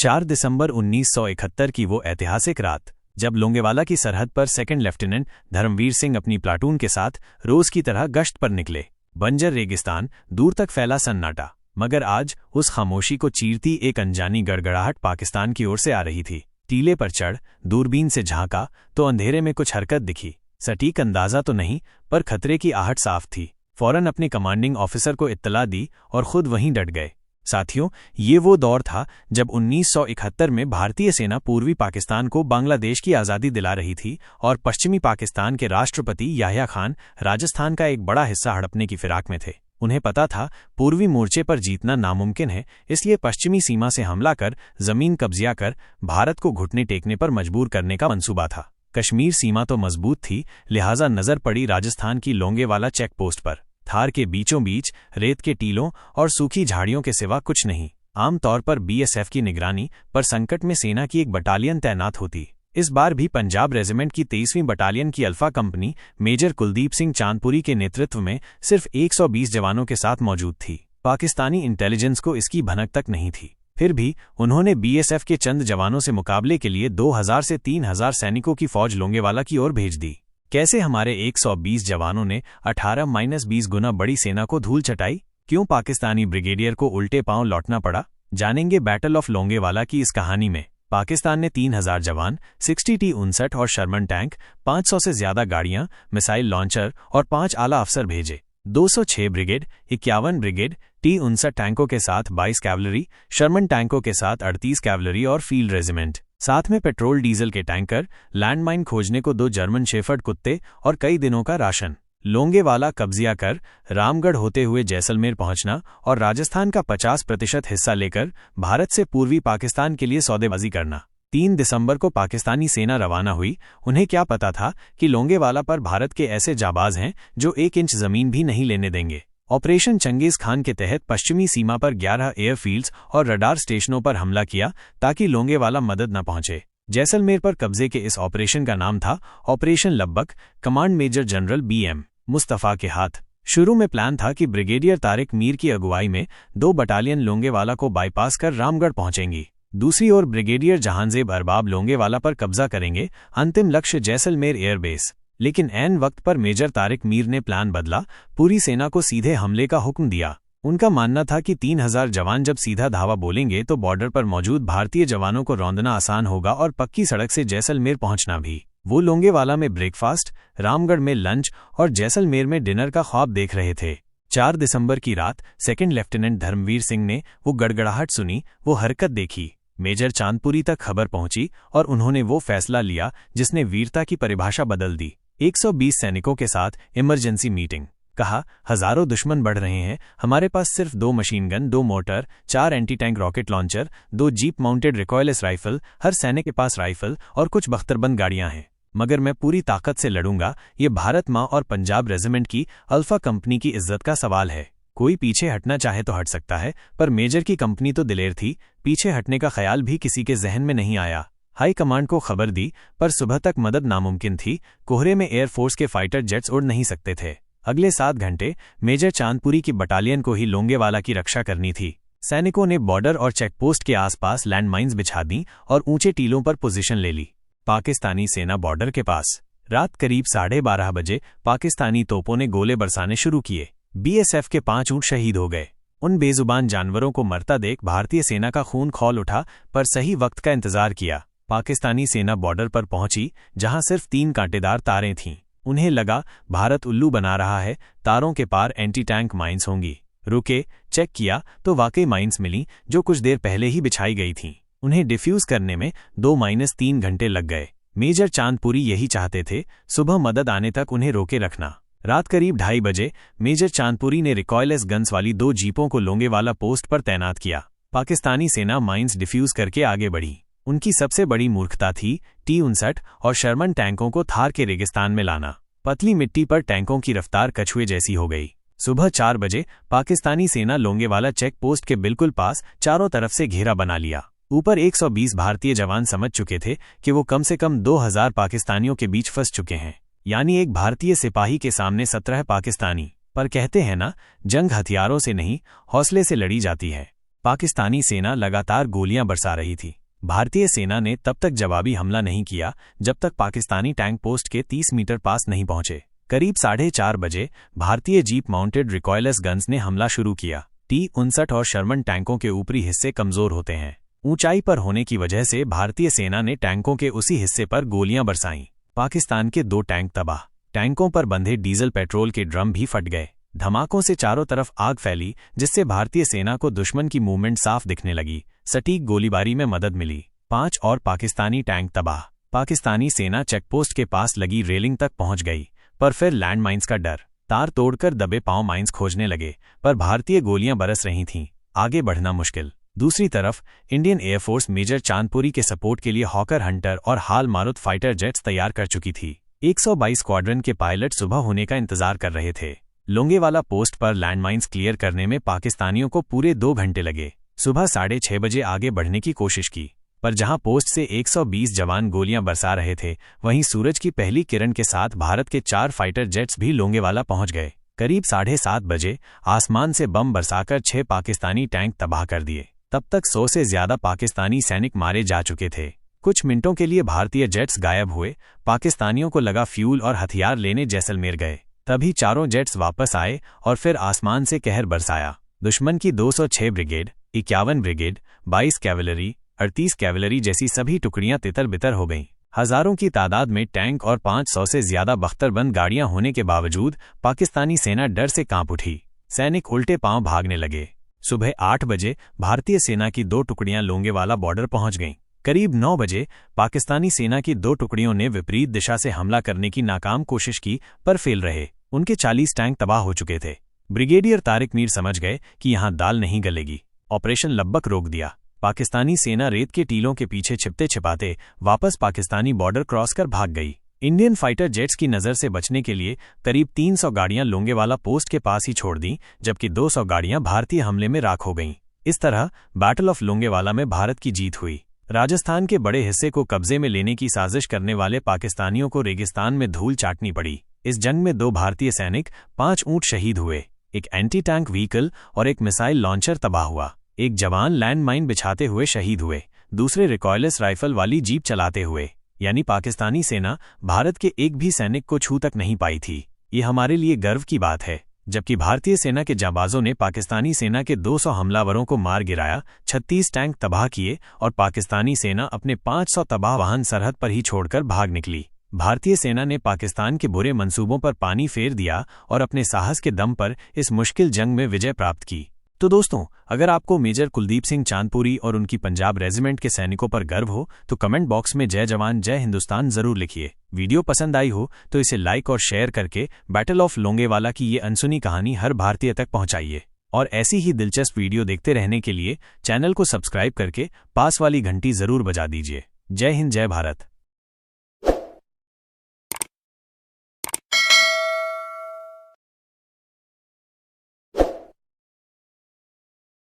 4 दिसंबर 1971 की वो ऐतिहासिक रात, जब लोंगेवाला की सरहद पर सेकंड लेफ्टिनेंट धर्मवीर सिंह अपनी प्लाटून के साथ रोज की तरह गश्त पर निकले। बंजर रेगिस्तान, दूर तक फैला सन्नाटा, मगर आज उस खामोशी को चीरती एक अनजानी गड़गड़ाहट पाकिस्तान की ओर से आ रही थी। टीले पर चढ़ दूरबीन से झांका तो अंधेरे में कुछ हरकत दिखी। सटीक अंदाजा तो नहीं, पर खतरे की आहट साफ थी। फौरन अपने कमांडिंग ऑफिसर को इत्तला दी और खुद वहीं डट गए। साथियों, ये वो दौर था जब 1971 में भारतीय सेना पूर्वी पाकिस्तान को बांग्लादेश की आज़ादी दिला रही थी और पश्चिमी पाकिस्तान के राष्ट्रपति याह्या खान राजस्थान का एक बड़ा हिस्सा हड़पने की फिराक में थे। उन्हें पता था पूर्वी मोर्चे पर जीतना नामुमकिन है, इसलिए पश्चिमी सीमा से हमला कर जमीन कब्जिया कर भारत को घुटने टेकने पर मजबूर करने का मंसूबा था। कश्मीर सीमा तो मजबूत थी, लिहाजा नजर पड़ी राजस्थान की लोंगेवाला चेक पोस्ट पर। थार के बीचों बीच रेत के टीलों और सूखी झाड़ियों के सिवा कुछ नहीं। आमतौर पर बीएसएफ की निगरानी पर संकट में सेना की एक बटालियन तैनात होती। इस बार भी पंजाब रेजिमेंट की 23वीं बटालियन की alpha company major Kuldeep Singh Chandpuri के नेतृत्व में सिर्फ 120 जवानों के साथ मौजूद थी। पाकिस्तानी इंटेलिजेंस को इसकी भनक तक नहीं थी। फिर भी उन्होंने बीएसएफ के चंद जवानों से मुकाबले के लिए 2000 से 3000 सैनिकों की फौज लोंगेवाला की ओर भेज दी। कैसे हमारे 120 जवानों ने 18-20 गुना बड़ी सेना को धूल चटाई? क्यों पाकिस्तानी ब्रिगेडियर को उल्टे पांव लौटना पड़ा? जानेंगे बैटल ऑफ लोंगेवाला की इस कहानी में। पाकिस्तान ने 3000 जवान, 60 T-59 और शर्मन टैंक, 500 से ज्यादा गाड़ियां, मिसाइल लॉन्चर और 5 आला अफसर भेजे। 206 ब्रिगेड, 51 ब्रिगेड, T-59 टैंकों के साथ 22 कैवलरी, शर्मन टैंकों के साथ 38 कैवलरी और फील्ड रेजिमेंट। साथ में पेट्रोल डीजल के टैंकर, लैंडमाइन खोजने को 2 जर्मन शेफर्ड कुत्ते और कई दिनों का राशन। लोंगेवाला कब्जिया कर रामगढ़ होते हुए जैसलमेर पहुंचना और राजस्थान का 50% हिस्सा लेकर भारत से पूर्वी पाकिस्तान के लिए सौदेबाजी करना। 3 दिसंबर को पाकिस्तानी सेना रवाना हुई। उन्हें क्या पता था कि लोंगेवाला पर भारत के ऐसे जाबाज हैं जो 1 इंच जमीन भी नहीं लेने देंगे। ऑपरेशन चंगेज खान के तहत पश्चिमी सीमा पर 11 एयरफील्ड्स और रडार स्टेशनों पर हमला किया ताकि लोंगेवाला मदद न पहुंचे। जैसलमेर पर कब्जे के इस ऑपरेशन का नाम था ऑपरेशन लब्बक, command major general BM Mustafa के हाथ। शुरू में प्लान था कि ब्रिगेडियर तारिक मीर की अगुवाई में 2 बटालियन लोंगेवाला को बाईपास कर रामगढ़ पहुंचेंगी। दूसरी ओर ब्रिगेडियर जहांजेब अरबाब लोंगेवाला पर कब्जा करेंगे, अंतिम लक्ष्य जैसलमेर एयरबेस। लेकिन ऐन वक्त पर मेजर तारिक मीर ने प्लान बदला, पूरी सेना को सीधे हमले का हुक्म दिया। उनका मानना था कि 3000 जवान जब सीधा धावा बोलेंगे तो बॉर्डर पर मौजूद भारतीय जवानों को रौंदना आसान होगा और पक्की सड़क से जैसलमेर पहुंचना भी। वो लोंगेवाला में ब्रेकफास्ट, रामगढ़ में लंच और जैसलमेर में डिनर का ख्वाब देख रहे थे। 4 दिसंबर की रात सेकंड लेफ्टिनेंट धर्मवीर सिंह ने वो गड़गड़ाहट सुनी, वो हरकत देखी। मेजर चांदपुरी तक खबर पहुंची और उन्होंने वो फैसला लिया जिसने वीरता की परिभाषा बदल दी। 120 सैनिकों के साथ इमरजेंसी मीटिंग। कहा, हजारों दुश्मन बढ़ रहे हैं, हमारे पास सिर्फ 2 machine gun, 2 mortar, 4 anti tank rocket launcher, 2 jeep mounted recoilless rifle, हर सैनिक के पास राइफल और कुछ बख्तरबंद गाड़ियां हैं। मगर मैं पूरी ताकत से लड़ूंगा। ये भारत माँ और पंजाब रेजिमेंट की अल्फा कंपनी की इज्जत का सवाल है। कोई पीछे हटना चाहे तो हट सकता है, पर मेजर की कंपनी तो दिलेर थी, पीछे हटने का ख्याल भी किसी के जहन में नहीं आया। हाई कमांड को खबर दी, पर सुबह तक मदद नामुमकिन थी। कोहरे में एयरफोर्स के फाइटर जेट्स उड़ नहीं सकते थे। अगले 7 घंटे मेजर चांदपुरी की बटालियन को ही लोंगेवाला की रक्षा करनी थी। सैनिकों ने बॉर्डर और चेकपोस्ट के आसपास लैंडमाइंस बिछा दी और ऊंचे टीलों पर पोजीशन ले ली। पाकिस्तानी सेना बॉर्डर के पास। रात करीब 12:30 बजे पाकिस्तानी तोपों ने गोले बरसाने शुरू किए। बीएसएफ के 5 ऊंट शहीद हो गए। उन बेजुबान जानवरों को मरता देख भारतीय सेना का खून खौल उठा, पर सही वक्त का इंतजार किया। पाकिस्तानी सेना बॉर्डर पर पहुंची, जहां सिर्फ 3 कांटेदार तारें थीं। उन्हें लगा भारत उल्लू बना रहा है, तारों के पार एंटी टैंक माइंस होंगी। रुके, चेक किया तो वाकई माइंस मिली, जो कुछ देर पहले ही बिछाई गई थीं। उन्हें डिफ्यूज करने में 2-3 घंटे लग गए। मेजर चांदपुरी यही चाहते थे, सुबह मदद आने तक उन्हें रोके रखना। रात करीब 2:30 बजे मेजर चांदपुरी ने रिकॉयलेस गन्स वाली 2 जीपों को लोंगेवाला पोस्ट पर तैनात किया। पाकिस्तानी सेना माइंस डिफ्यूज करके आगे बढ़ी। उनकी सबसे बड़ी मूर्खता थी T-59 और शर्मन टैंकों को थार के रेगिस्तान में लाना। पतली मिट्टी पर टैंकों की रफ्तार कछुए जैसी हो गई। सुबह 4 बजे पाकिस्तानी सेना लोंगेवाला चेक पोस्ट के बिल्कुल पास चारों तरफ से घेरा बना लिया। ऊपर 120 भारतीय जवान समझ चुके थे कि वो कम से कम 2000 पाकिस्तानियों के बीच फंस चुके हैं, यानी एक भारतीय सिपाही के सामने 17 पाकिस्तानी। पर कहते हैं ना, जंग हथियारों से नहीं, हौसले से लड़ी जाती है। पाकिस्तानी सेना लगातार गोलियां बरसा रही थी। भारतीय सेना ने तब तक जवाबी हमला नहीं किया जब तक पाकिस्तानी टैंक पोस्ट के 30 मीटर पास नहीं पहुंचे। करीब 4:30 बजे भारतीय जीप माउंटेड रिकॉयलेस गन्स ने हमला शुरू किया। T-59 और शर्मन टैंकों के ऊपरी हिस्से कमजोर होते हैं। ऊंचाई पर होने की वजह से भारतीय सेना ने टैंकों के उसी हिस्से पर गोलियां बरसाईं। पाकिस्तान के 2 टैंक तबाह। टैंकों पर बंधे डीजल पेट्रोल के ड्रम भी फट गए। धमाकों से चारों तरफ आग फैली, जिससे भारतीय सेना को दुश्मन की मूवमेंट साफ दिखने लगी। सटीक गोलीबारी में मदद मिली। 5 और पाकिस्तानी टैंक तबाह। पाकिस्तानी सेना चेकपोस्ट के पास लगी रेलिंग तक पहुंच गई, पर फिर लैंडमाइंस का डर। तार तोड़कर दबे पांव माइंस खोजने लगे, पर भारतीय गोलियां बरस रही थीं। आगे बढ़ना मुश्किल। दूसरी तरफ इंडियन एयरफोर्स मेजर चांदपुरी के सपोर्ट के लिए हॉकर हंटर और हाल मारुत फाइटर जेट्स तैयार कर चुकी थी। 122 स्क्वाड्रन के पायलट सुबह होने का इंतजार कर रहे थे। लोंगेवाला पोस्ट पर लैंडमाइंस क्लियर करने में पाकिस्तानियों को पूरे 2 घंटे लगे। सुबह 6:30 बजे आगे बढ़ने की कोशिश की, पर जहां पोस्ट से 120 जवान गोलियां बरसा रहे थे, वहीं सूरज की पहली किरण के साथ भारत के 4 फाइटर जेट्स भी लोंगेवाला पहुंच गए। करीब 7:30 बजे आसमान से बम बरसाकर 6 पाकिस्तानी टैंक तबाह कर दिए। तब तक 100 से ज्यादा पाकिस्तानी सैनिक मारे जा चुके थे। कुछ मिनटों के लिए भारतीय जेट्स गायब हुए। पाकिस्तानियों को लगा फ्यूल और हथियार लेने जैसलमेर गए। तभी चारों जेट्स वापस आए और फिर आसमान से कहर बरसाया। दुश्मन की 206 ब्रिगेड, 51 ब्रिगेड, 22 कैवलरी, 38 कैवलरी जैसी सभी टुकड़ियां तितर बितर हो गईं। हजारों की तादाद में टैंक और 500 से ज्यादा बख्तरबंद गाड़ियां होने के बावजूद पाकिस्तानी सेना डर से कांप उठी। सैनिक उल्टे पांव भागने लगे। सुबह 8 बजे भारतीय सेना की 2 टुकड़ियां लोंगेवाला बॉर्डर पहुंच गईं। करीब 9 बजे पाकिस्तानी सेना की 2 टुकड़ियों ने विपरीत दिशा से हमला करने की नाकाम कोशिश की, पर फेल रहे। उनके 40 टैंक तबाह हो चुके थे। ब्रिगेडियर तारिक मीर समझ गए कि यहां दाल नहीं गलेगी। ऑपरेशन लब्बक रोक दिया। पाकिस्तानी सेना रेत के टीलों के पीछे छिपते छिपाते वापस पाकिस्तानी बॉर्डर क्रॉस कर भाग गई। इंडियन फाइटर जेट्स की नज़र से बचने के लिए करीब 300 गाड़ियां लोंगेवाला पोस्ट के पास ही छोड़ दी, जबकि 200 गाड़ियां भारतीय हमले में राख हो गईं। इस तरह बैटल ऑफ लोंगेवाला में भारत की जीत हुई। राजस्थान के बड़े हिस्से को कब्जे में लेने की साजिश करने वाले पाकिस्तानियों को रेगिस्तान में धूल चाटनी पड़ी। इस जंग में 2 भारतीय सैनिक, 5 ऊंट शहीद हुए। एक एंटी टैंक व्हीकल और एक मिसाइल लॉन्चर तबाह हुआ। एक जवान लैंड माइन बिछाते हुए शहीद हुए, दूसरे रिकॉयलेस राइफल वाली जीप चलाते हुए। यानी पाकिस्तानी सेना भारत के एक भी सैनिक को छू तक नहीं पाई थी। ये हमारे लिए गर्व की बात है। जबकि भारतीय सेना के जाबाजों ने पाकिस्तानी सेना के 200 हमलावरों को मार गिराया, 36 टैंक तबाह किए और पाकिस्तानी सेना अपने 500 तबाह वाहन सरहद पर ही छोड़कर भाग निकली। भारतीय सेना ने पाकिस्तान के बुरे मंसूबों पर पानी फेर दिया और अपने साहस के दम पर इस मुश्किल जंग में विजय प्राप्त की। तो दोस्तों, अगर आपको मेजर कुलदीप सिंह चांदपुरी और उनकी पंजाब रेजिमेंट के सैनिकों पर गर्व हो तो कमेंट बॉक्स में जय जवान जय हिंदुस्तान जरूर लिखिए। वीडियो पसंद आई हो तो इसे लाइक और शेयर करके बैटल ऑफ लोंगेवाला की ये अनसुनी कहानी हर भारतीय तक पहुंचाइए। और ऐसी ही दिलचस्प वीडियो देखते रहने के लिए चैनल को सब्सक्राइब करके पास वाली घंटी जरूर बजा दीजिए। जय हिंद, जय भारत।